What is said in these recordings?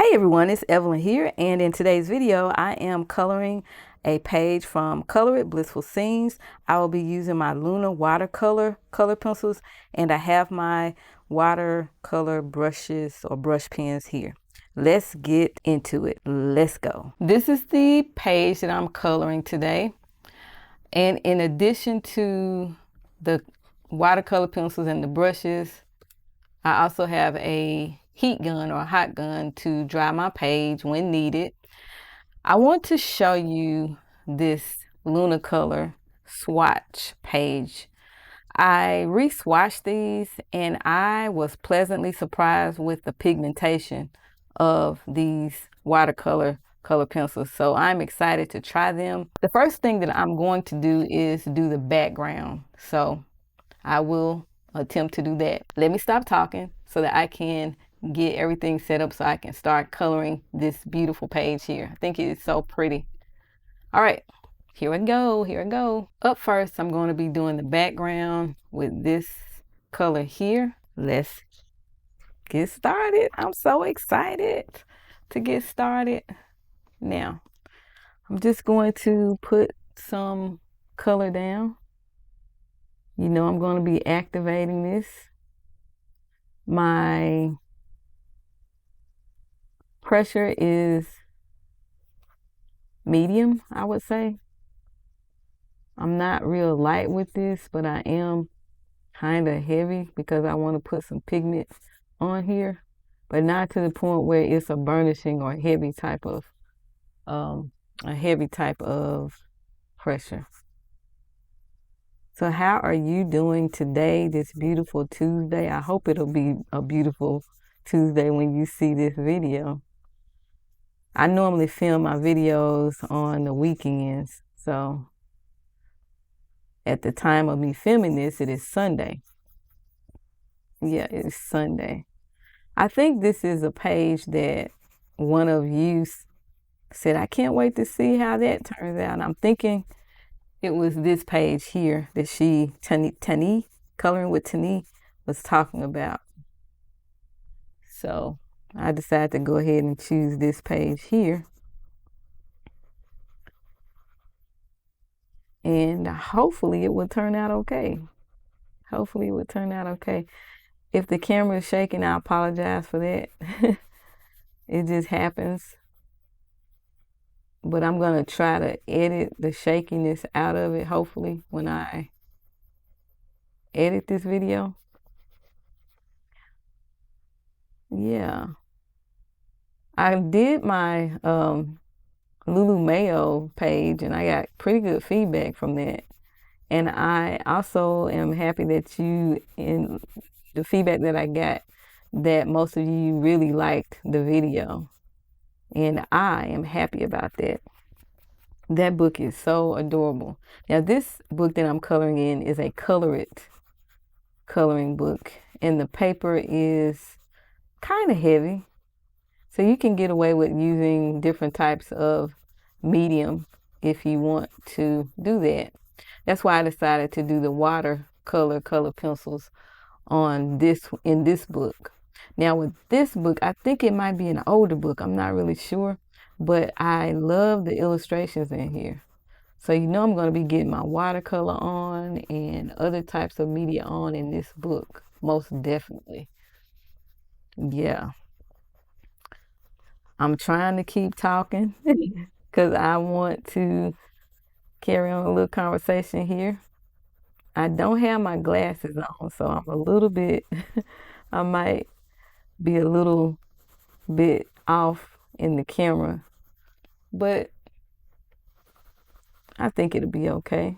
Hey everyone, it's Evelyn here, and in today's video I am coloring a page from ColorIt Blissful Scenes. I will be using my Luna Watercolor color pencils, and I have my watercolor brushes or brush pens here. Let's get into it. Let's go. This is the page that I'm coloring today, and in addition to the watercolor pencils and the brushes, I also have a heat gun or hot gun to dry my page when needed. I want to show you this Luna Color swatch page. I re-swatched these and I was pleasantly surprised with the pigmentation of these watercolor color pencils. So I'm excited to try them. The first thing that I'm going to do is do the background. So I will attempt to do that. Let me stop talking so that I can get everything set up so I can start coloring this beautiful page here. I think it is so pretty. All right, here we go. Up first, I'm going to be doing the background with this color here. Let's get started. I'm so excited to get started. Now, I'm just going to put some color down. You know, I'm going to be activating this. My pressure is medium, I would say. I'm not real light with this, but I am kind of heavy because I want to put some pigment on here, but not to the point where it's a burnishing or heavy type of pressure. So how are you doing today, this beautiful Tuesday? I hope it'll be a beautiful Tuesday when you see this video. I normally film my videos on the weekends, so at the time of me filming this, it is Sunday. Yeah, it is Sunday. I think this is a page that one of you said, I can't wait to see how that turns out. I'm thinking it was this page here that Tani, Coloring with Tani, was talking about. So I decided to go ahead and choose this page here. And hopefully it will turn out okay. Hopefully it will turn out okay. If the camera is shaking, I apologize for that. It just happens. But I'm going to try to edit the shakiness out of it, hopefully, when I edit this video. Yeah. I did my Lulu Mayo page, and I got pretty good feedback from that. And I also am happy that in the feedback that I got, that most of you really liked the video. And I am happy about that. That book is so adorable. Now, this book that I'm coloring in is a ColorIt coloring book. And the paper is kind of heavy. So you can get away with using different types of medium if you want to do that. That's why I decided to do the watercolor color pencils in this book. Now with this book, I think it might be an older book. I'm not really sure, but I love the illustrations in here. So you know I'm going to be getting my watercolor on and other types of media on in this book, most definitely. Yeah. I'm trying to keep talking because I want to carry on a little conversation here. I don't have my glasses on, so I'm a little bit, I might be a little bit off in the camera, but I think it'll be okay.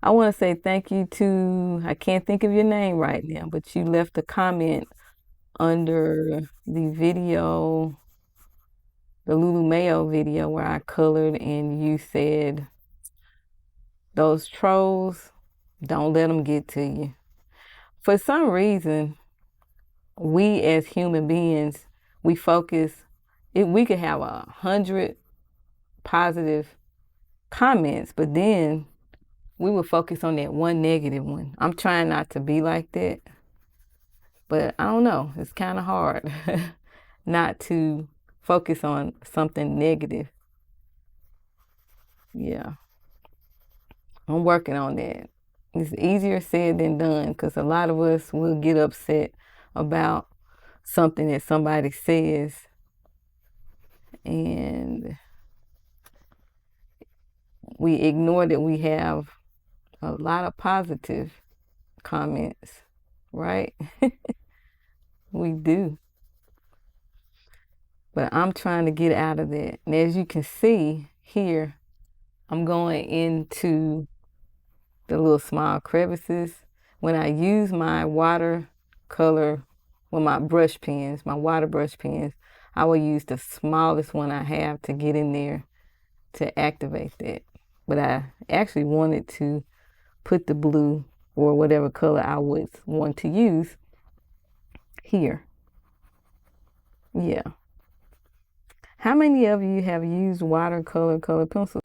I want to say thank you to, I can't think of your name right now, but you left a comment under the video, the Lulu Mayo video where I colored, and you said, those trolls, don't let them get to you. For some reason, we as human beings, we focus, we could have 100 positive comments, but then we would focus on that one negative one. I'm trying not to be like that, but I don't know, it's kind of hard not to focus on something negative. Yeah, I'm working on that. It's easier said than done because a lot of us will get upset about something that somebody says, and we ignore that we have a lot of positive comments, right? We do. But I'm trying to get out of that. And as you can see here, I'm going into the little small crevices. When I use my watercolor, well, my brush pens, my water brush pens, I will use the smallest one I have to get in there to activate that. But I actually wanted to put the blue or whatever color I would want to use here. Yeah. How many of you have used watercolor color pencils?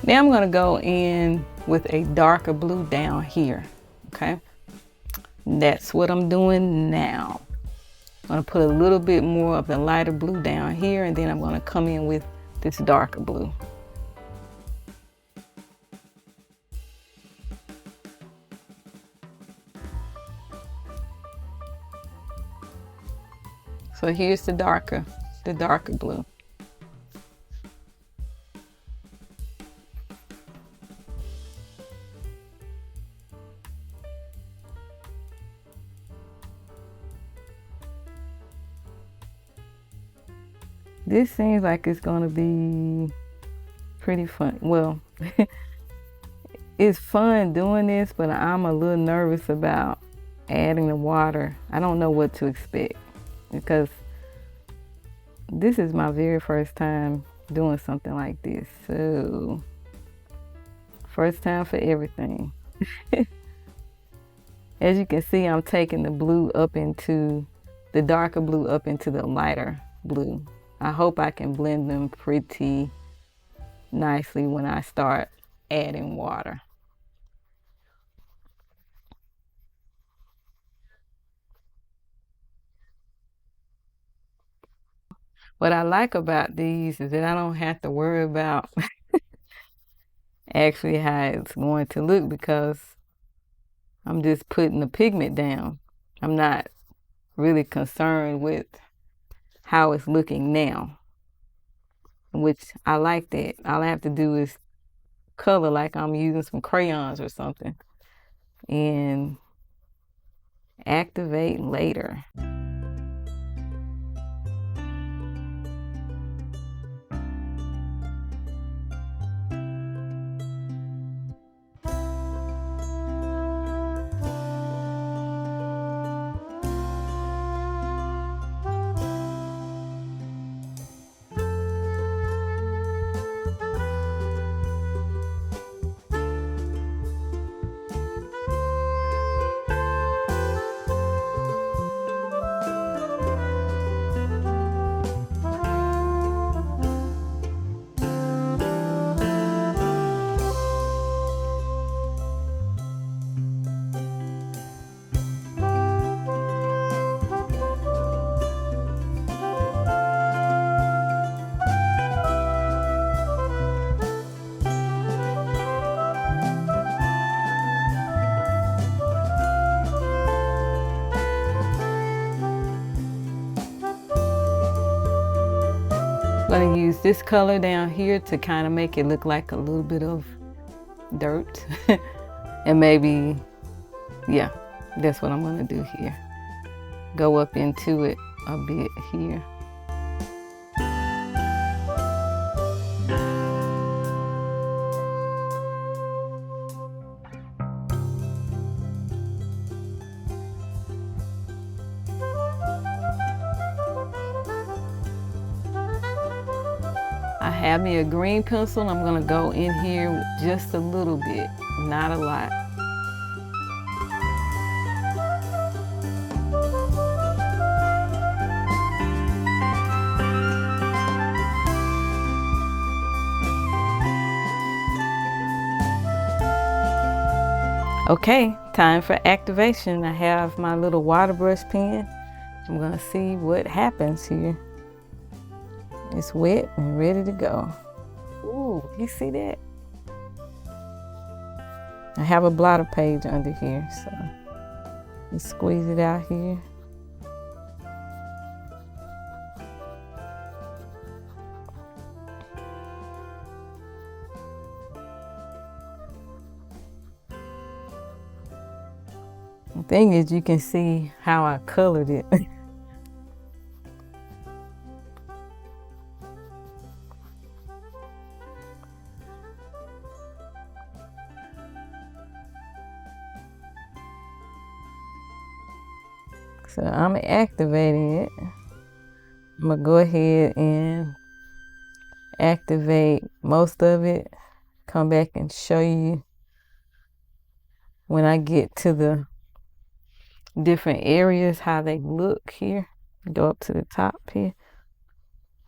Now I'm going to go in with a darker blue down here, okay? That's what I'm doing now. I'm going to put a little bit more of the lighter blue down here, and then I'm going to come in with this darker blue. So here's the darker blue. This seems like it's going to be pretty fun. Well, it's fun doing this, but I'm a little nervous about adding the water. I don't know what to expect because this is my very first time doing something like this. So, first time for everything. As you can see, I'm taking the blue up into the darker blue up into the lighter blue. I hope I can blend them pretty nicely when I start adding water. What I like about these is that I don't have to worry about actually how it's going to look because I'm just putting the pigment down. I'm not really concerned with how it's looking now, which I like that. All I have to do is color like I'm using some crayons or something and activate later. use this color down here to kind of make it look like a little bit of dirt. And maybe, yeah, that's what I'm gonna do here. Go up into it a bit here. I have me a green pencil. I'm gonna go in here with just a little bit, not a lot. Okay, time for activation. I have my little water brush pen. I'm gonna see what happens here. It's wet and ready to go. Ooh, you see that? I have a blotter page under here, so let's squeeze it out here. The thing is, you can see how I colored it. So I'm activating it. I'm gonna go ahead and activate most of it. Come back and show you when I get to the different areas how they look here. Go up to the top here.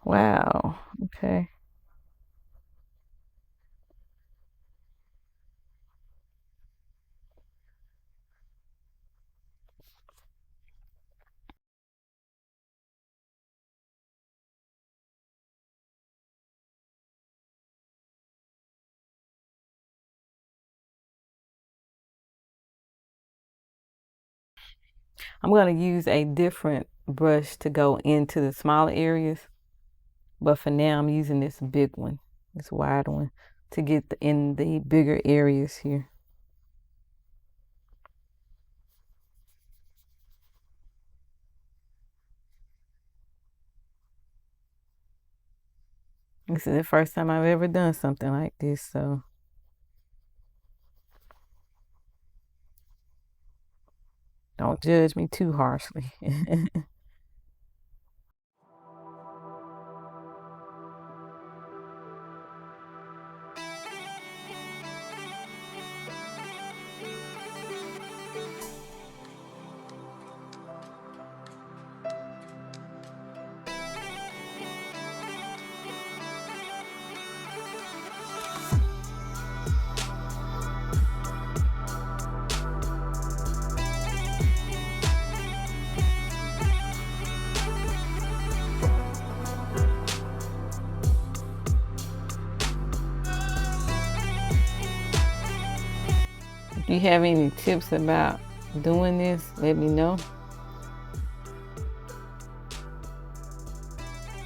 Wow, okay. I'm going to use a different brush to go into the smaller areas, but for now I'm using this big one, this wide one, to get in the bigger areas here. This is the first time I've ever done something like this, so don't judge me too harshly. If you have any tips about doing this, let me know.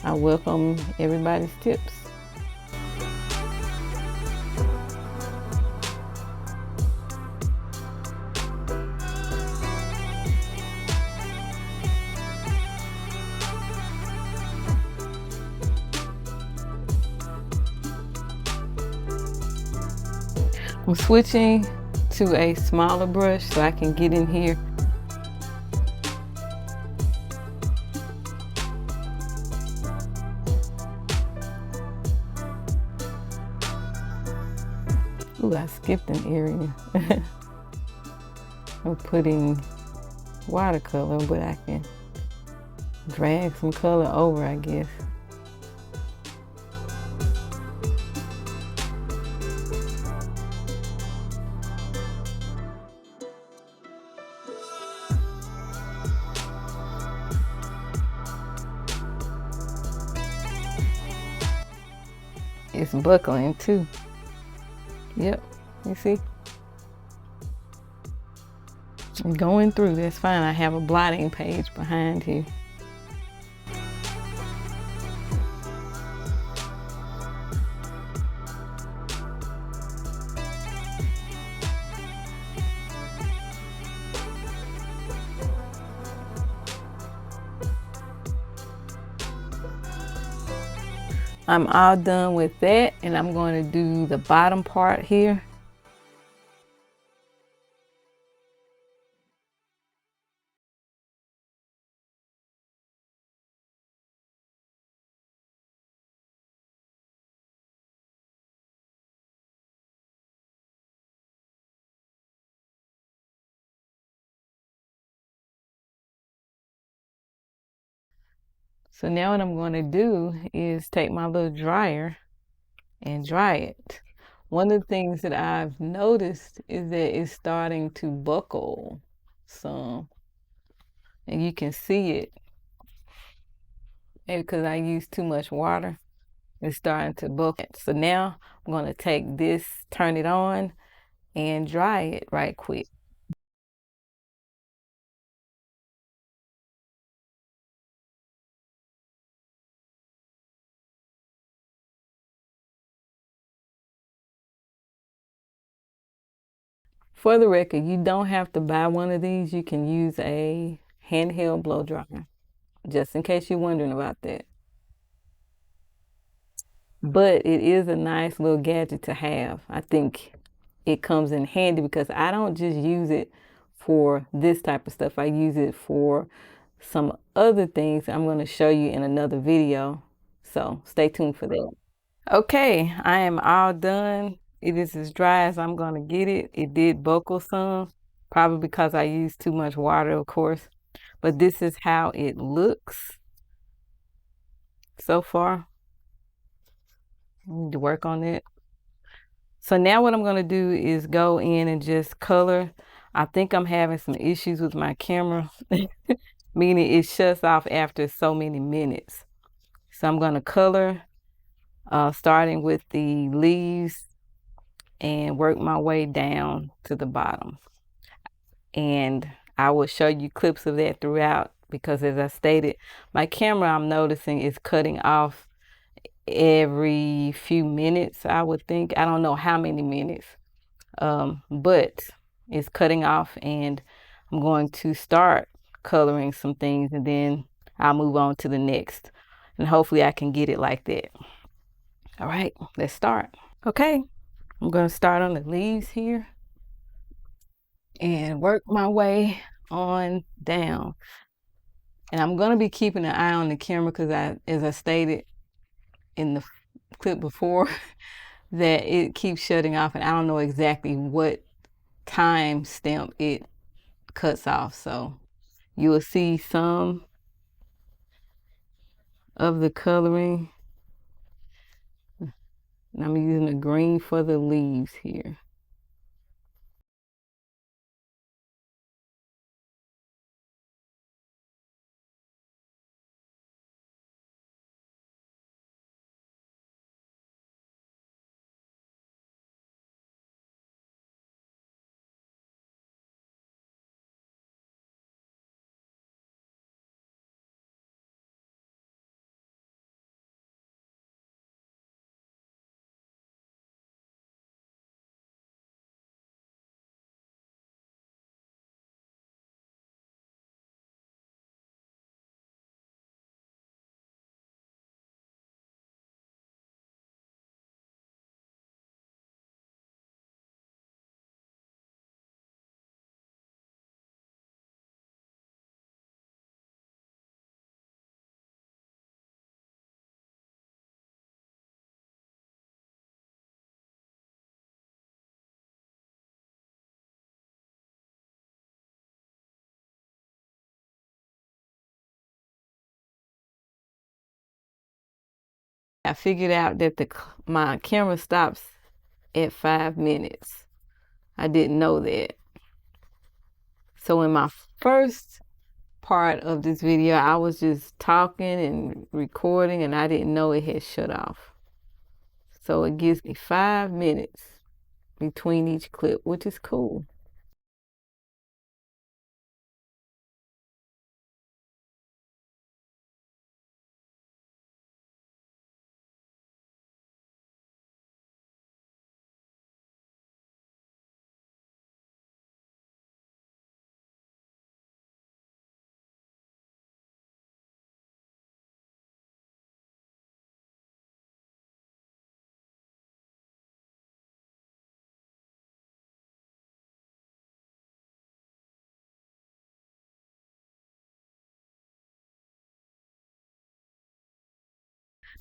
I welcome everybody's tips. I'm switching to a smaller brush so I can get in here. Ooh, I skipped an area. I'm putting watercolor, but I can drag some color over, I guess. It's buckling too. Yep, you see? Going through, that's fine. I have a blotting page behind here. I'm all done with that, and I'm going to do the bottom part here. So now what I'm going to do is take my little dryer and dry it. One of the things that I've noticed is that it's starting to buckle some, and you can see it. Maybe because I use too much water, it's starting to buckle. So now I'm going to take this, turn it on, and dry it right quick. For the record, you don't have to buy one of these. You can use a handheld blow dryer, just in case you're wondering about that. But it is a nice little gadget to have. I think it comes in handy because I don't just use it for this type of stuff. I use it for some other things I'm going to show you in another video. So stay tuned for that. Okay, I am all done. It is as dry as I'm going to get it. It did buckle some, probably because I used too much water, of course. But this is how it looks so far. I need to work on it. So now what I'm going to do is go in and just color. I think I'm having some issues with my camera, meaning it shuts off after so many minutes. So I'm going to color, starting with the leaves and work my way down to the bottom. And I will show you clips of that throughout because, as I stated, my camera, I'm noticing, is cutting off every few minutes, I would think. I don't know how many minutes, but it's cutting off, and I'm going to start coloring some things, and then I'll move on to the next, and hopefully I can get it like that. All right, let's start. Okay, I'm going to start on the leaves here and work my way on down. And I'm going to be keeping an eye on the camera because, as I stated in the clip before, that it keeps shutting off, and I don't know exactly what time stamp it cuts off. So you will see some of the coloring. And I'm using the green for the leaves here. I figured out that my camera stops at 5 minutes. I didn't know that. So in my first part of this video, I was just talking and recording, and I didn't know it had shut off. So it gives me 5 minutes between each clip, which is cool.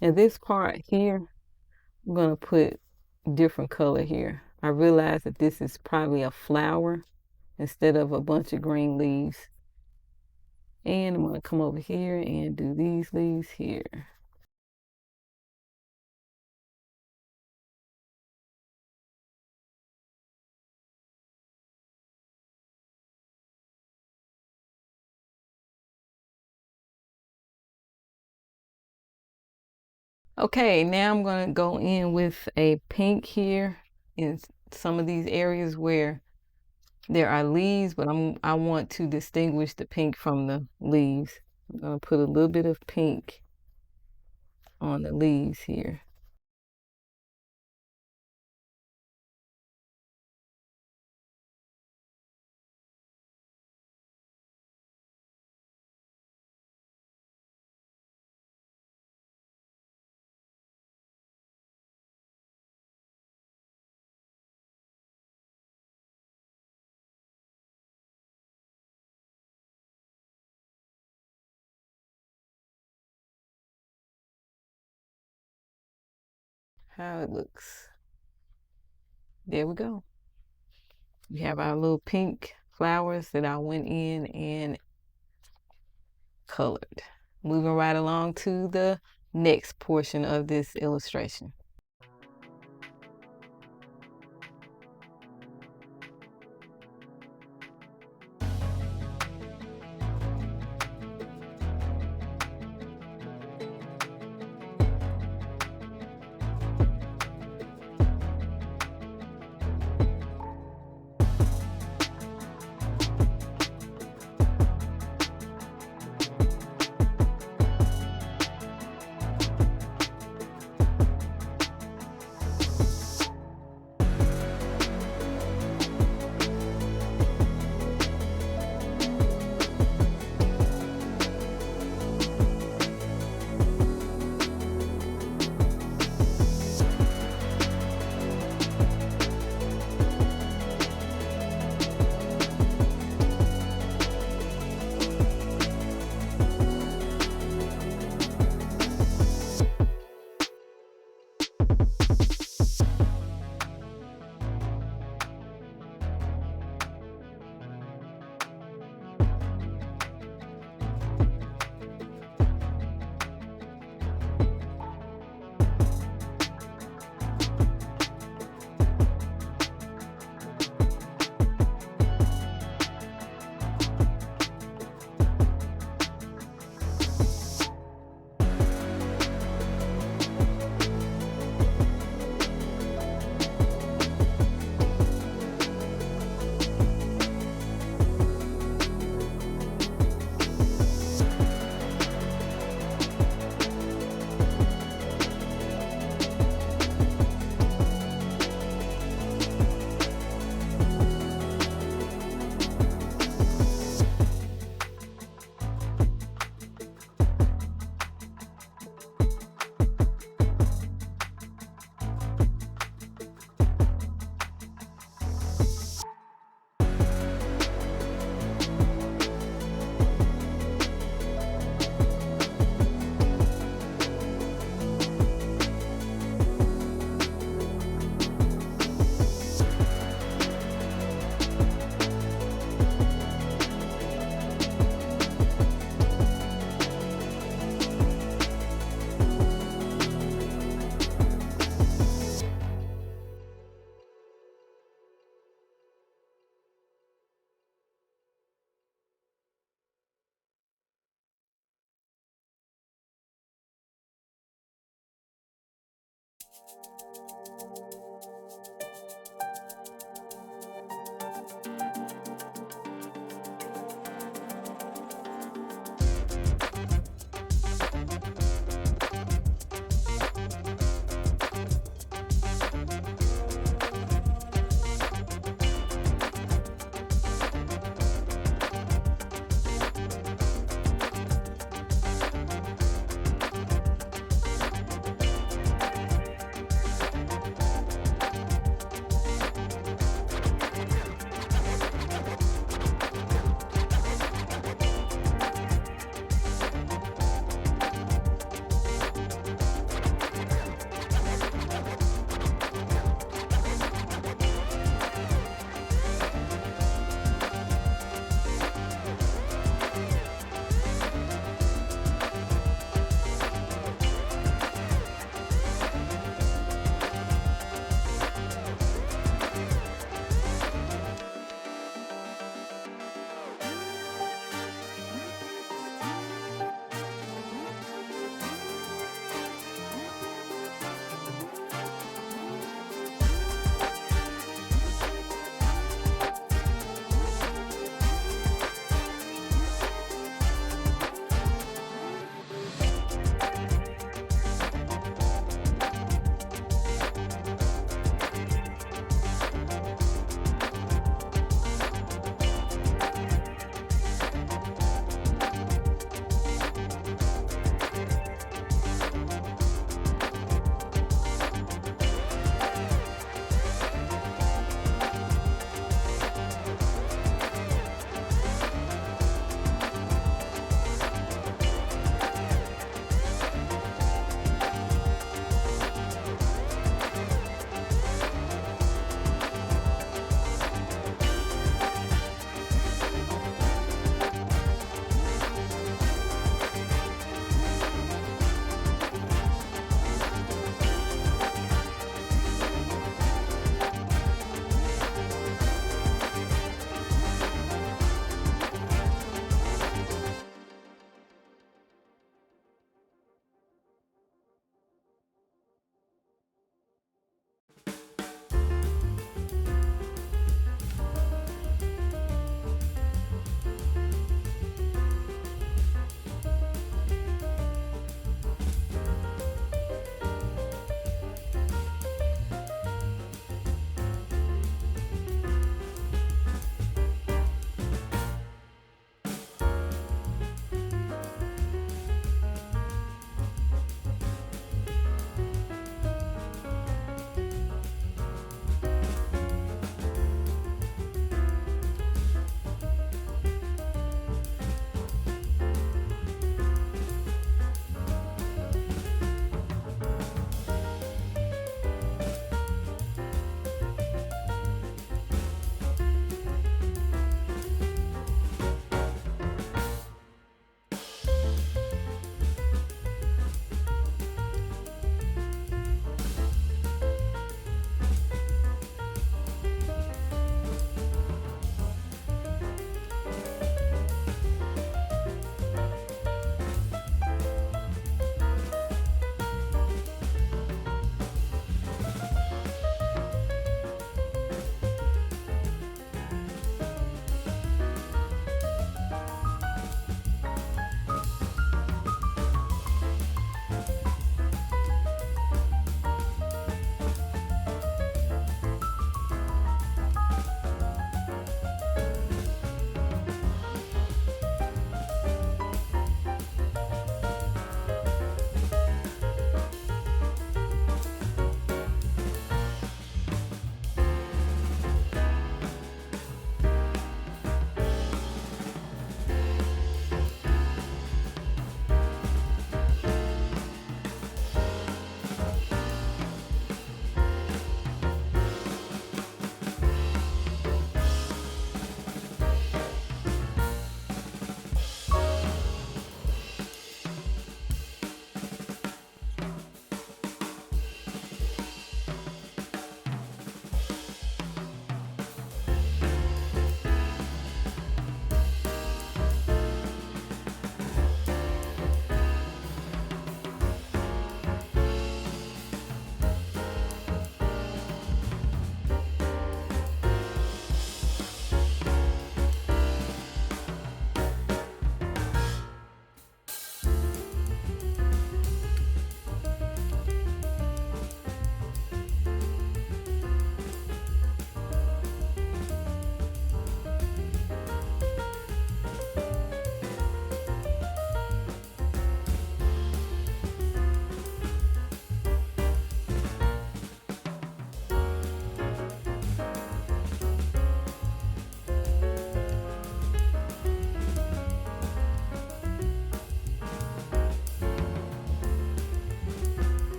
And this part here, I'm gonna put different color here. I realize that this is probably a flower instead of a bunch of green leaves. And I'm gonna come over here and do these leaves here. Okay, now I'm gonna go in with a pink here in some of these areas where there are leaves, but I want to distinguish the pink from the leaves. I'm gonna put a little bit of pink on the leaves here. How it looks. There we go. We have our little pink flowers that I went in and colored. Moving right along to the next portion of this illustration.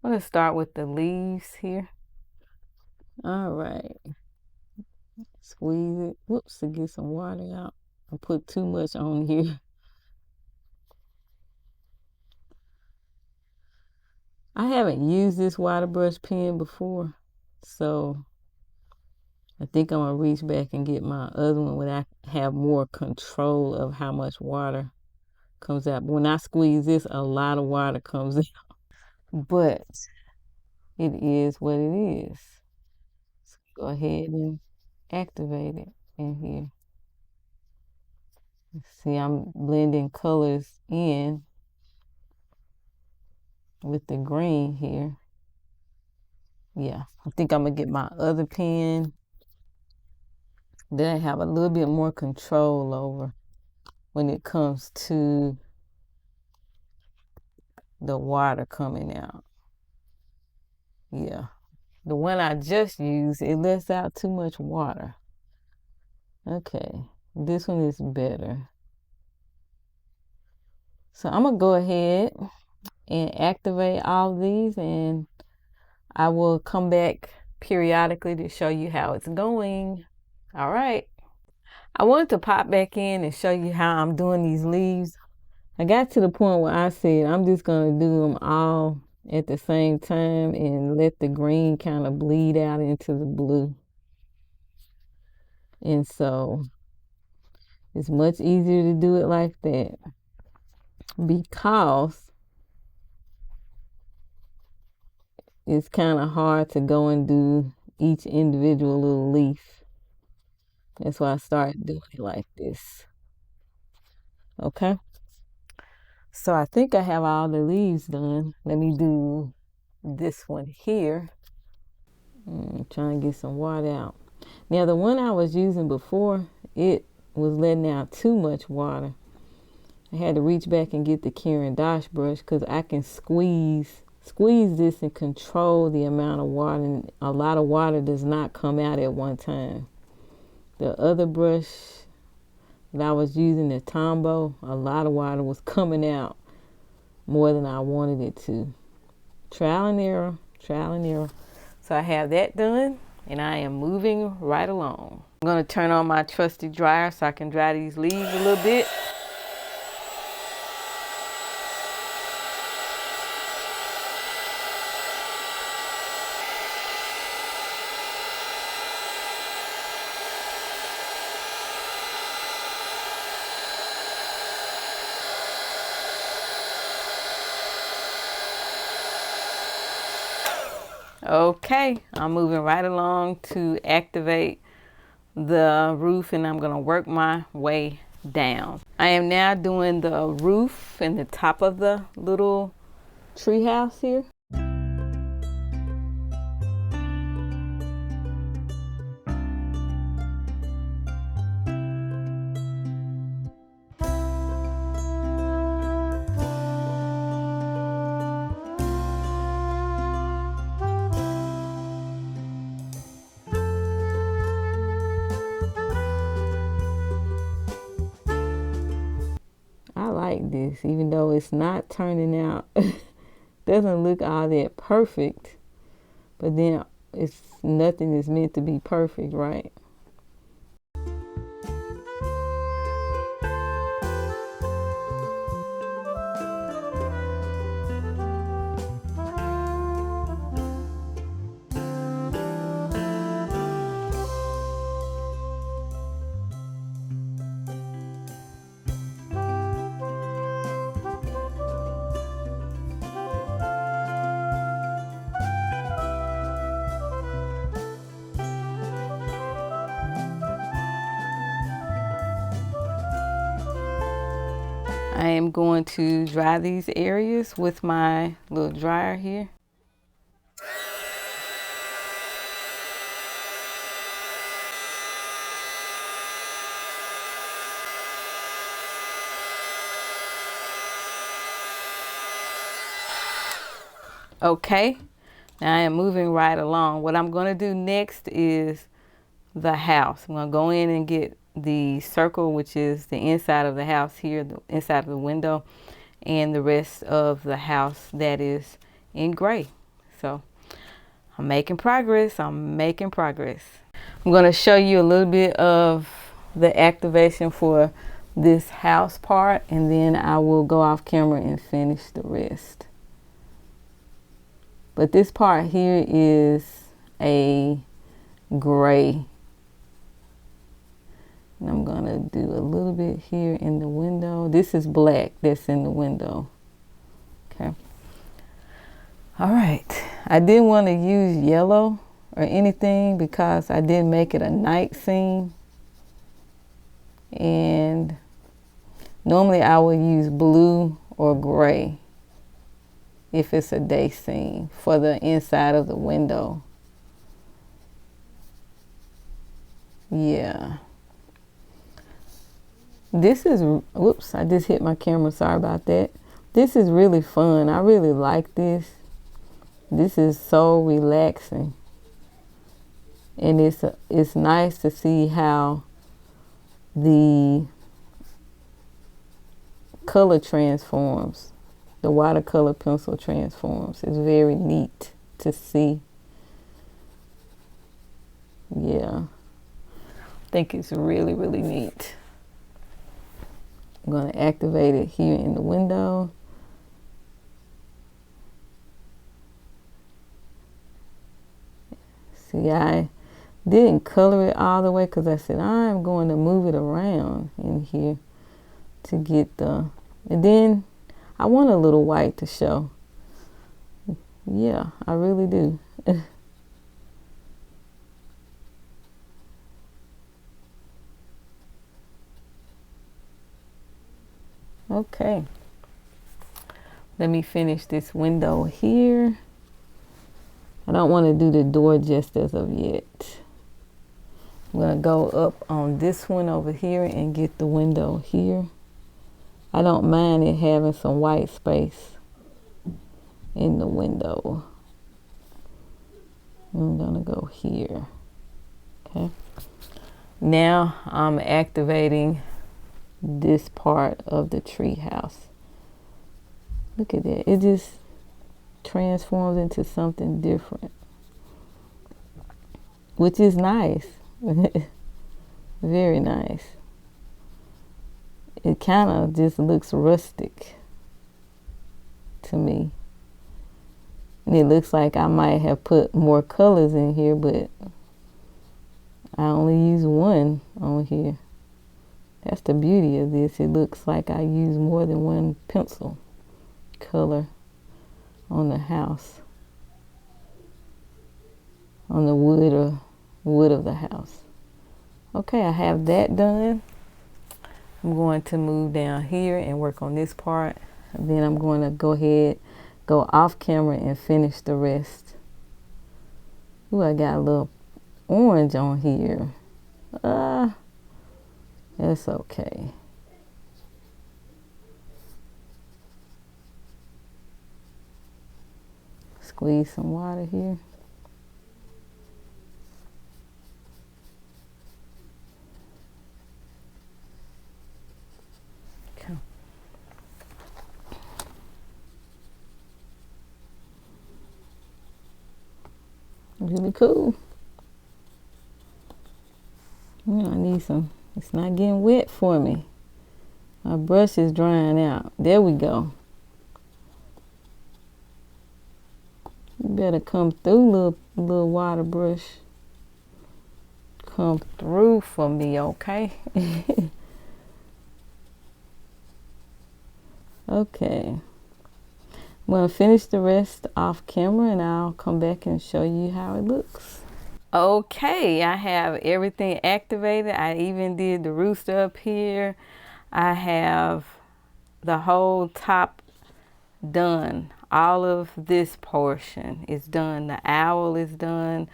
I'm going to start with the leaves here. All right. Squeeze it. Whoops, to get some water out. I put too much on here. I haven't used this water brush pen before, so I think I'm gonna reach back and get my other one when I have more control of how much water comes out. But when I squeeze this, a lot of water comes out. But it is what it is. So go ahead and activate it in here. See, I'm blending colors in with the green here. Yeah, I think I'm gonna get my other pen that I have a little bit more control over when it comes to the water coming out. Yeah, the one I just used, it lets out too much water. Okay, this one is better. So I'm gonna go ahead and activate all these, and I will come back periodically to show you how it's going. All right. I wanted to pop back in and show you how I'm doing these leaves. I got to the point where I said I'm just going to do them all at the same time and let the green kind of bleed out into the blue. And so it's much easier to do it like that because it's kind of hard to go and do each individual little leaf. That's why I started doing it like this. Okay. So I think I have all the leaves done. Let me do this one here. I'm trying to get some water out. Now the one I was using before, it was letting out too much water. I had to reach back and get the Karen Dosh brush because I can squeeze this and control the amount of water, and a lot of water does not come out at one time. The other brush that I was using, the Tombow, a lot of water was coming out more than I wanted it to. Trial and error, trial and error. So I have that done and I am moving right along. I'm going to turn on my trusty dryer so I can dry these leaves a little bit. Okay, I'm moving right along to activate the roof, and I'm going to work my way down. I am now doing the roof and the top of the little tree house here. I like this, even though it's not turning out, doesn't look all that perfect, but then nothing is meant to be perfect, right? I am going to dry these areas with my little dryer here. Okay, now I am moving right along. What I'm going to do next is the house. I'm going to go in and get the circle, which is the inside of the house here, the inside of the window, and the rest of the house that is in gray. So I'm making progress. I'm making progress. I'm going to show you a little bit of the activation for this house part, and then I will go off camera and finish the rest. But this part here is a gray. And I'm going to do a little bit here in the window. This is black that's in the window. Okay. All right. I didn't want to use yellow or anything because I didn't make it a night scene. And normally I would use blue or gray if it's a day scene for the inside of the window. Yeah. This is, whoops, I just hit my camera, sorry about that. This is really fun. I really like this. This is so relaxing. And it's nice to see how the color transforms. The watercolor pencil transforms. It's very neat to see. Yeah. I think it's really, really neat. I'm going to activate it here in the window. See, I didn't color it all the way because I said I'm going to move it around in here to get the, and then I want a little white to show. Yeah, I really do. Okay, let me finish this window here. I don't want to do the door just as of yet. I'm going to go up on this one over here and get the window here. I don't mind it having some white space in the window. I'm going to go here. Okay. Now I'm activating this part of the tree house. Look at that. It just transforms into something different, which is nice. Very nice. It kind of just looks rustic to me. And it looks like I might have put more colors in here, but I only use one on here. That's the beauty of this. It looks like I use more than one pencil color on the house, on the wood of the house. Okay, I have that done. I'm going to move down here and work on this part. And then I'm going to go ahead, go off camera and finish the rest. Ooh, I got a little orange on here. That's okay. Squeeze some water here. Okay. Really cool. I need some. It's not getting wet for me. My brush is drying out. There we go. You better come through, little water brush. Come through for me, okay? Okay. I'm going to finish the rest off camera and I'll come back and show you how it looks. Okay, I have everything activated. I even did the rooster up here. I have the whole top done. All of this portion is done. The owl is done.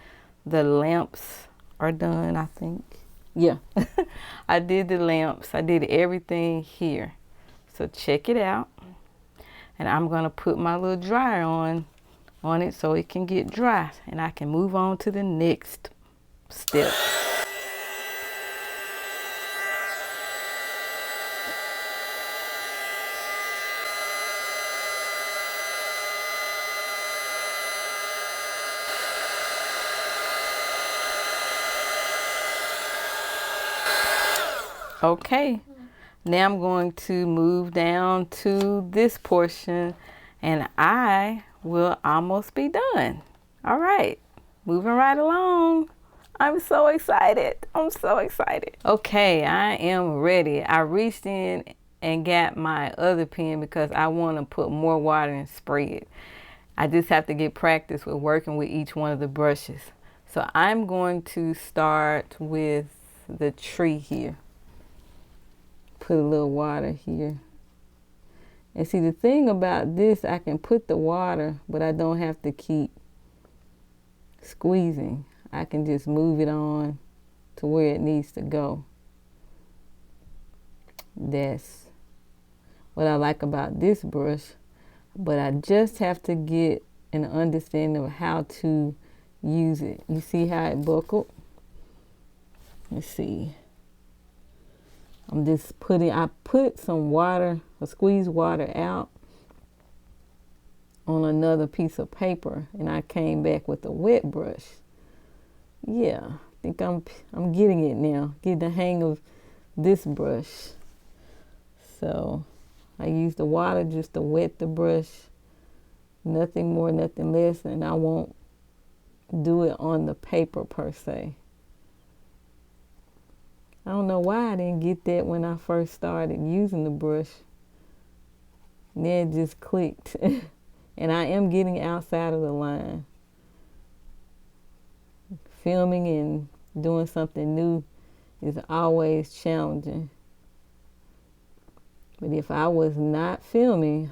The lamps are done, I think. Yeah, I did the lamps. I did everything here. So check it out. And I'm going to put my little dryer on it so it can get dry and I can move on to the next step. Okay, now I'm going to move down to this portion and I will almost be done. All right, moving right along. I'm so excited. I'm so excited. Okay, I am ready. I reached in and got my other pen because I want to put more water and spray it. I just have to get practice with working with each one of the brushes. So I'm going to start with the tree here. Put a little water here. And see, the thing about this, I can put the water, but I don't have to keep squeezing. I can just move it on to where it needs to go. That's what I like about this brush. But I just have to get an understanding of how to use it. You see how it buckled? Let's see. I'm just I put some water, squeezed water out on another piece of paper, and I came back with a wet brush. Yeah, I think I'm getting it now, getting the hang of this brush. So I use the water just to wet the brush, nothing more, nothing less, and I won't do it on the paper per se. I don't know why I didn't get that when I first started using the brush. And then it just clicked. And I am getting outside of the line. Filming and doing something new is always challenging. But if I was not filming,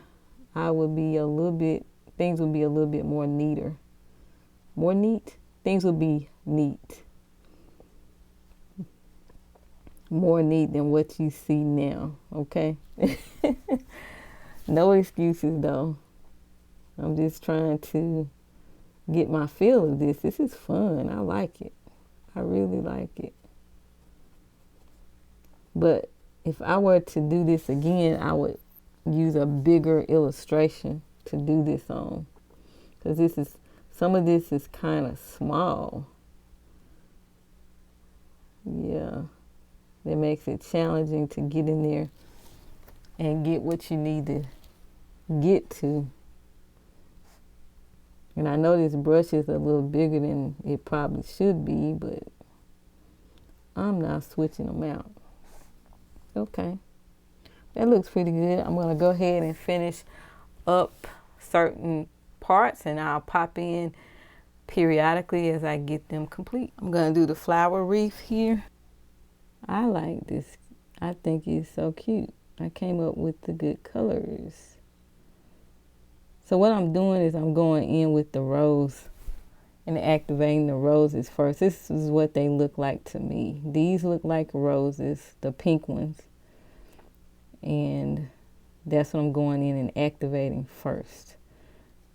I would be things would be a little bit more neater. More neat? Things would be neat. More neat than what you see now, okay? No excuses though. I'm just trying to get my feel of this. This is fun. I like it. I really like it. But if I were to do this again, I would use a bigger illustration to do this on. Because some of this is kind of small. Yeah. That makes it challenging to get in there and get what you need to get to. And I know this brush is a little bigger than it probably should be, but I'm not switching them out. Okay, that looks pretty good. I'm gonna go ahead and finish up certain parts and I'll pop in periodically as I get them complete. I'm gonna do the flower wreath here. I like this. I think it's so cute. I came up with the good colors. So what I'm doing is I'm going in with the rose and activating the roses first. This is what they look like to me. These look like roses, the pink ones. And that's what I'm going in and activating first.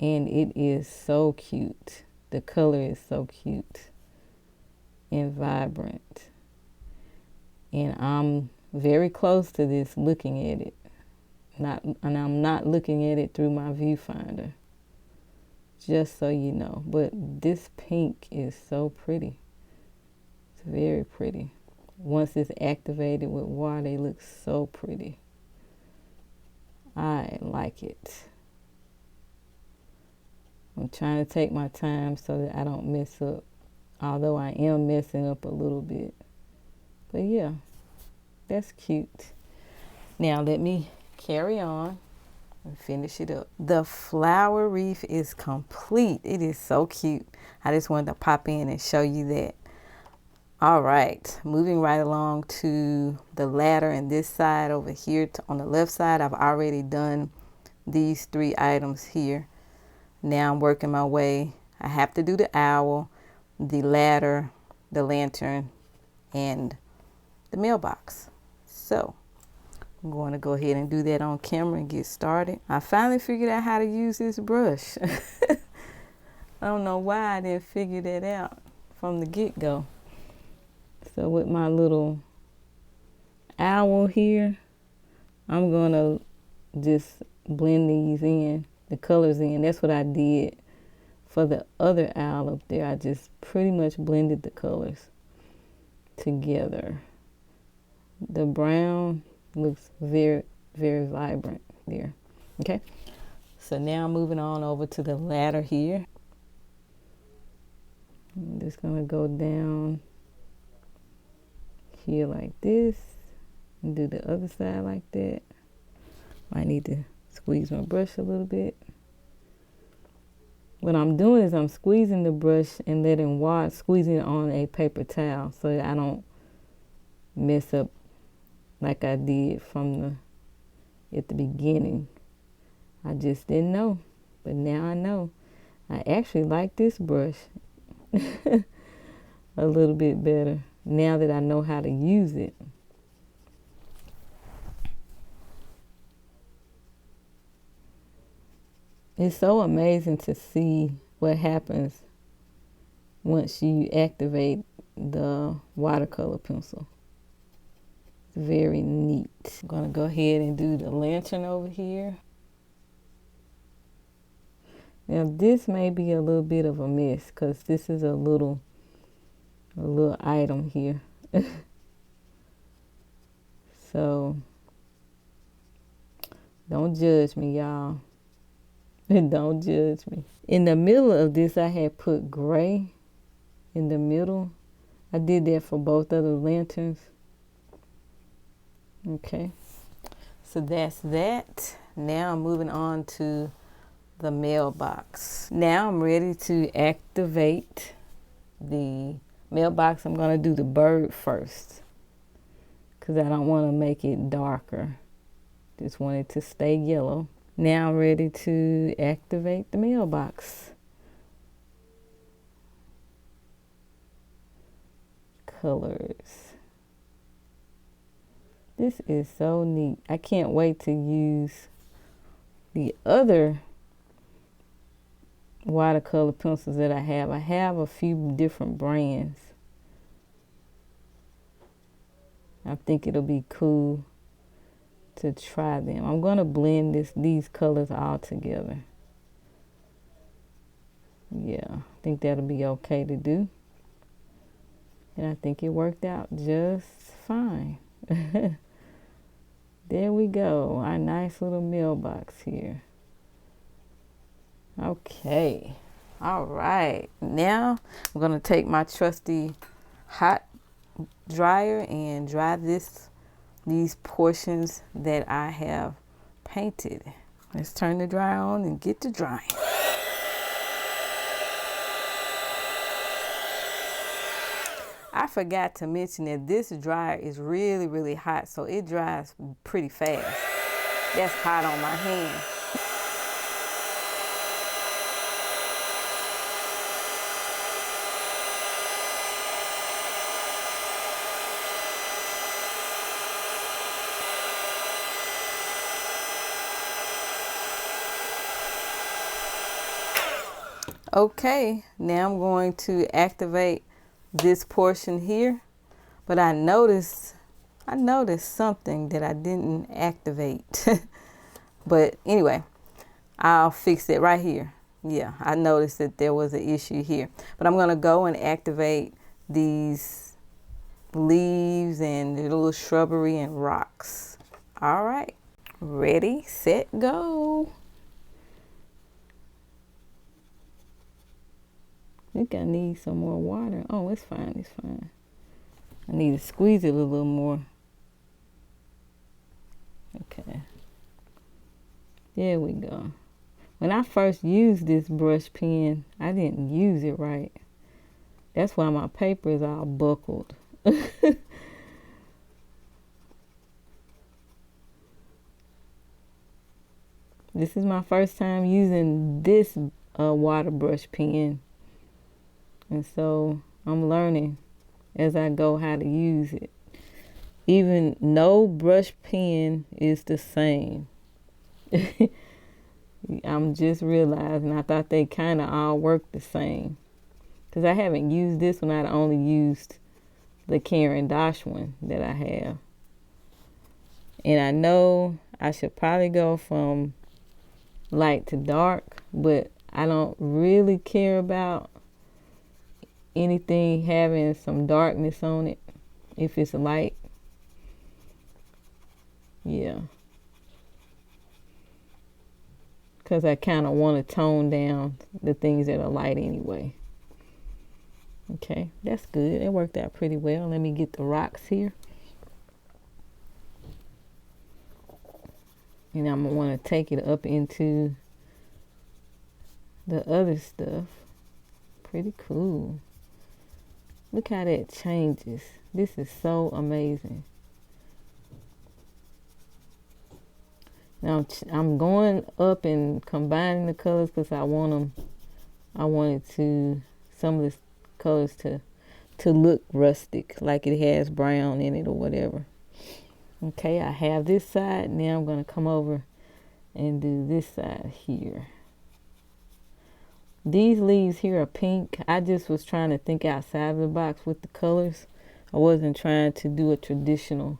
And it is so cute. The color is so cute and vibrant. And I'm very close to this looking at it. And I'm not looking at it through my viewfinder. Just so you know. But this pink is so pretty. It's very pretty. Once it's activated with water, it looks so pretty. I like it. I'm trying to take my time so that I don't mess up. Although I am messing up a little bit. But yeah, that's cute. Now let me carry on and finish it up. The flower wreath is complete. It is so cute. I just wanted to pop in and show you that. All right, moving right along to the ladder and this side over here on the left side. I've already done these 3 items here. Now I'm working my way. I have to do the owl, the ladder, the lantern, and the mailbox. So I'm going to go ahead and do that on camera and get started. I finally figured out how to use this brush. I don't know why I didn't figure that out from the get-go. So with my little owl here, I'm going to just blend these in, the colors in. That's what I did for the other owl up there. I just pretty much blended the colors together. The brown looks very, very vibrant there. Okay, so now moving on over to the ladder here. I'm just gonna go down here like this and do the other side like that. I need to squeeze my brush a little bit. What I'm doing is I'm squeezing the brush and letting water, squeezing it on a paper towel so that I don't mess up like I did at the beginning. I just didn't know, but now I know. I actually like this brush a little bit better now that I know how to use it. It's so amazing to see what happens once you activate the watercolor pencil. It's very neat. I'm gonna go ahead and do the lantern over here. Now this may be a little bit of a mess because this is a little item here. So don't judge me, y'all. Don't judge me. In the middle of this, I had put gray in the middle. I did that for both of the lanterns. Okay, so that's that. Now I'm moving on to the mailbox. Now I'm ready to activate the mailbox. I'm gonna do the bird first because I don't want to make it darker. Just want it to stay yellow. Now I'm ready to activate the mailbox. Colors. This is so neat. I can't wait to use the other watercolor pencils that I have. I have a few different brands. I think it'll be cool to try them. I'm going to blend these colors all together. Yeah, I think that'll be okay to do. And I think it worked out just fine. There we go, our nice little mailbox here. Okay, all right. Now I'm gonna take my trusty hot dryer and dry these portions that I have painted. Let's turn the dryer on and get to drying. I forgot to mention that this dryer is really, really hot, so it dries pretty fast. That's hot on my hand. Okay, now I'm going to activate this portion here, but I noticed something that I didn't activate. But anyway, I'll fix it right here. Yeah, I noticed that there was an issue here, but I'm gonna go and activate these leaves and the little shrubbery and rocks. All right, ready, set, go. I think I need some more water. Oh, it's fine, it's fine. I need to squeeze it a little more. Okay. There we go. When I first used this brush pen, I didn't use it right. That's why my paper is all buckled. This is my first time using this water brush pen. And so I'm learning as I go how to use it. Even no brush pen is the same. I'm just realizing I thought they kind of all work the same. Because I haven't used this one. I'd only used the Caran d'Ache one that I have. And I know I should probably go from light to dark, but I don't really care about anything having some darkness on it if it's light. Yeah. Because I kind of want to tone down the things that are light anyway. Okay, that's good. It worked out pretty well. Let me get the rocks here. And I'm going to want to take it up into the other stuff. Pretty cool. Look how that changes. This is so amazing. Now I'm going up and combining the colors because I wanted some of the colors to look rustic, like it has brown in it or whatever. Okay, I have this side. Now I'm going to come over and do this side here. These leaves here are pink. I just was trying to think outside of the box with the colors. I wasn't trying to do a traditional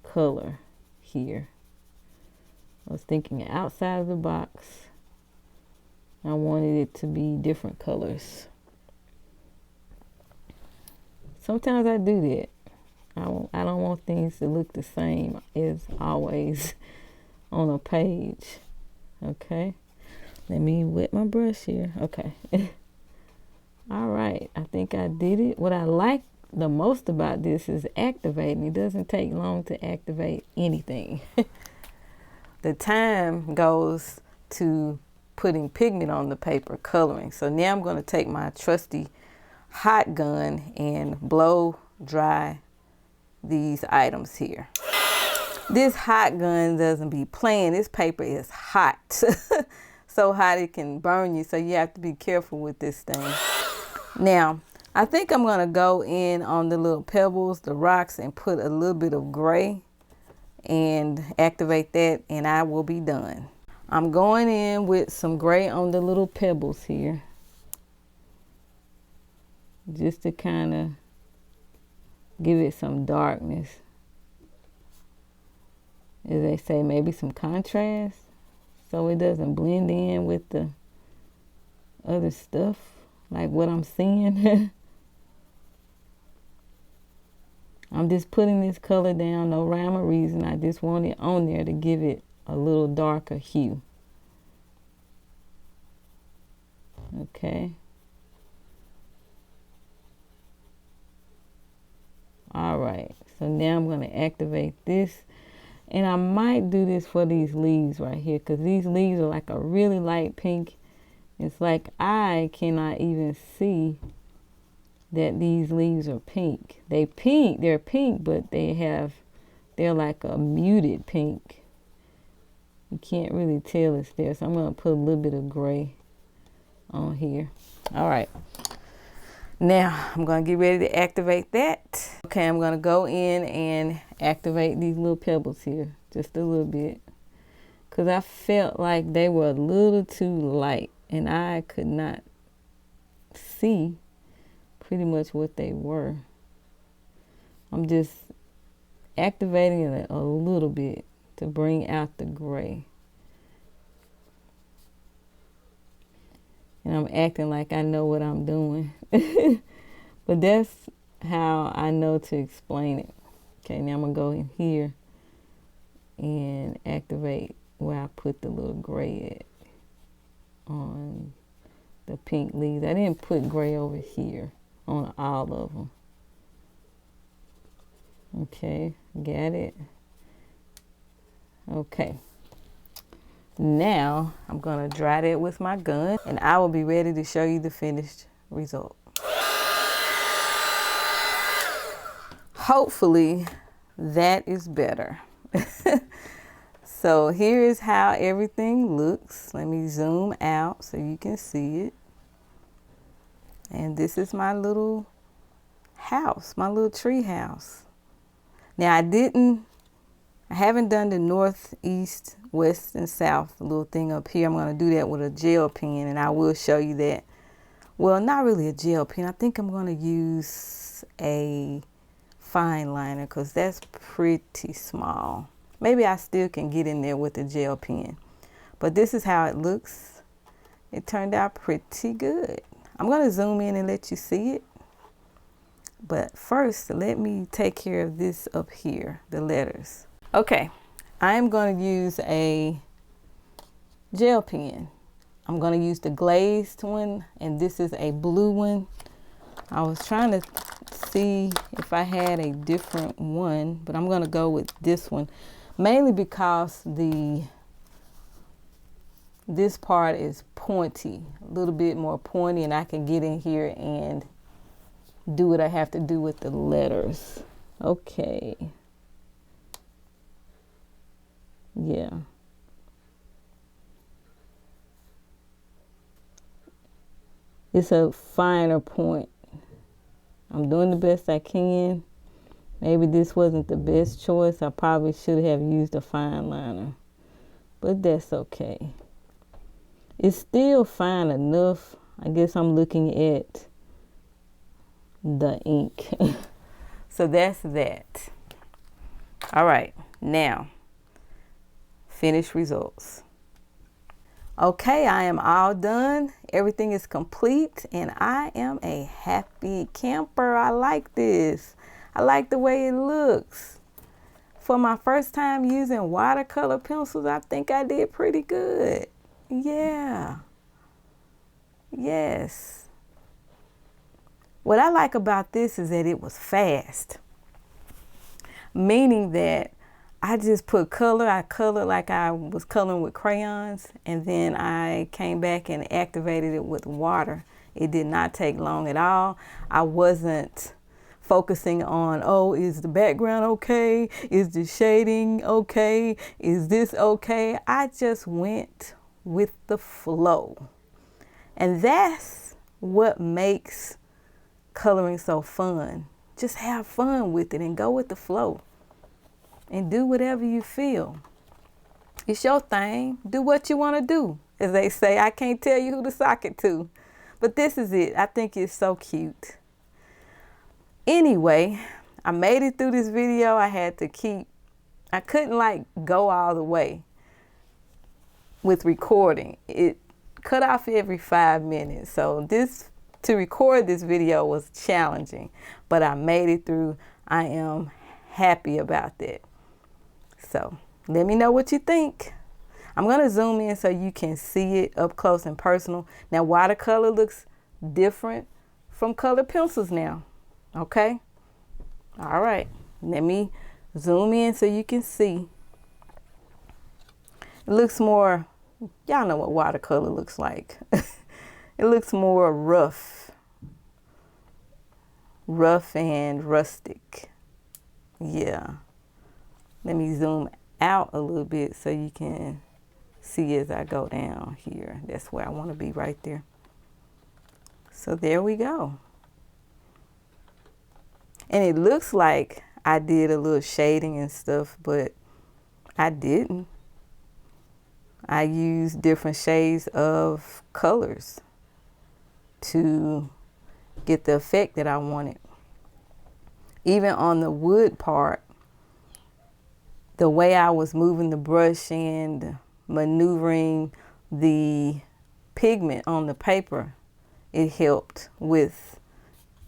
color here. I was thinking outside of the box. I wanted it to be different colors. Sometimes I do that. I don't want things to look the same as always on a page. Okay. Let me wet my brush here. Okay. All right. I think I did it. What I like the most about this is activating. It doesn't take long to activate anything. The time goes to putting pigment on the paper, coloring. So now I'm going to take my trusty hot gun and blow dry these items here. This hot gun doesn't be playing. This paper is hot. So hot it can burn you. So you have to be careful with this thing. Now, I think I'm going to go in on the little pebbles, the rocks, and put a little bit of gray and activate that, and I will be done. I'm going in with some gray on the little pebbles here, just to kind of give it some darkness. As they say, maybe some contrast, so it doesn't blend in with the other stuff, like what I'm seeing. I'm just putting this color down, no rhyme or reason. I just want it on there to give it a little darker hue. Okay. All right, so now I'm going to activate this. And I might do this for these leaves right here, because these leaves are like a really light pink. It's like I cannot even see that these leaves are pink. They're pink, but they're like a muted pink. You can't really tell it's there. So I'm going to put a little bit of gray on here. All right. Now I'm going to get ready to activate that. Okay, I'm going to go in and activate these little pebbles here just a little bit, because I felt like they were a little too light and I could not see pretty much what they were. I'm just activating it a little bit to bring out the gray. And I'm acting like I know what I'm doing. But that's how I know to explain it. Okay, now I'm going to go in here and activate where I put the little gray at on the pink leaves. I didn't put gray over here on all of them. Okay, got it. Okay. Now I'm going to dry that with my gun, and I will be ready to show you the finished result. Hopefully that is better. So here is how everything looks. Let me zoom out so you can see it. And this is my little house, my little tree house. Now I haven't done the north, east, west, and south, the little thing up here. I'm going to do that with a gel pen, and I will show you that. Well, not really a gel pen. I think I'm going to use a fine liner because that's pretty small. Maybe I still can get in there with a gel pen. But this is how it looks. It turned out pretty good. I'm going to zoom in and let you see it. But first, let me take care of this up here, the letters. Okay, I am going to use a gel pen. I'm going to use the glazed one, and this is a blue one. I was trying to see if I had a different one, but I'm going to go with this one, mainly because this part is pointy, a little bit more pointy, and I can get in here and do what I have to do with the letters. Okay. Yeah. It's a finer point. I'm doing the best I can. Maybe this wasn't the best choice. I probably should have used a fine liner, but that's okay. It's still fine enough. I guess I'm looking at the ink. So that's that. All right, now finished results. Okay, I am all done. Everything is complete, and I am a happy camper. I like this. I like the way it looks. For my first time using watercolor pencils, I think I did pretty good. Yeah. Yes. What I like about this is that it was fast, meaning that I just put color. I colored like I was coloring with crayons, and then I came back and activated it with water. It did not take long at all. I wasn't focusing on, oh, is the background okay? Is the shading okay? Is this okay? I just went with the flow. And that's what makes coloring so fun. Just have fun with it and go with the flow. And do whatever you feel. It's your thing. Do what you want to do. As they say, I can't tell you who to sock it to. But this is it. I think it's so cute. Anyway, I made it through this video. I couldn't like go all the way with recording. It cut off every 5 minutes. So to record this video was challenging, but I made it through. I am happy about that. So let me know what you think. I'm going to zoom in so you can see it up close and personal. Now, watercolor looks different from color pencils now. Okay. All right. Let me zoom in so you can see. It looks more, y'all know what watercolor looks like. It looks more rough and rustic. Yeah. Let me zoom out a little bit so you can see as I go down here. That's where I want to be, right there. So there we go. And it looks like I did a little shading and stuff, but I didn't. I used different shades of colors to get the effect that I wanted. Even on the wood part, the way I was moving the brush and maneuvering the pigment on the paper, it helped with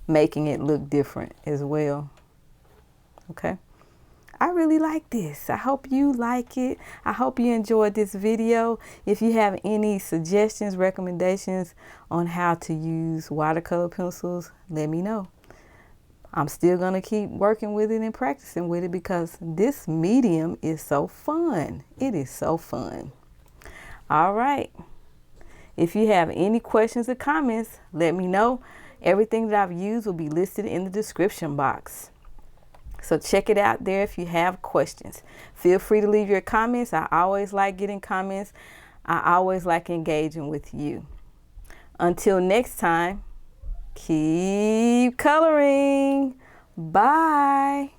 making it look different as well. Okay. I really like this. I hope you like it. I hope you enjoyed this video. If you have any suggestions, recommendations on how to use watercolor pencils, let me know. I'm still going to keep working with it and practicing with it because this medium is so fun. It is so fun. All right. If you have any questions or comments, let me know. Everything that I've used will be listed in the description box. So check it out there if you have questions. Feel free to leave your comments. I always like getting comments. I always like engaging with you. Until next time, keep coloring. Bye.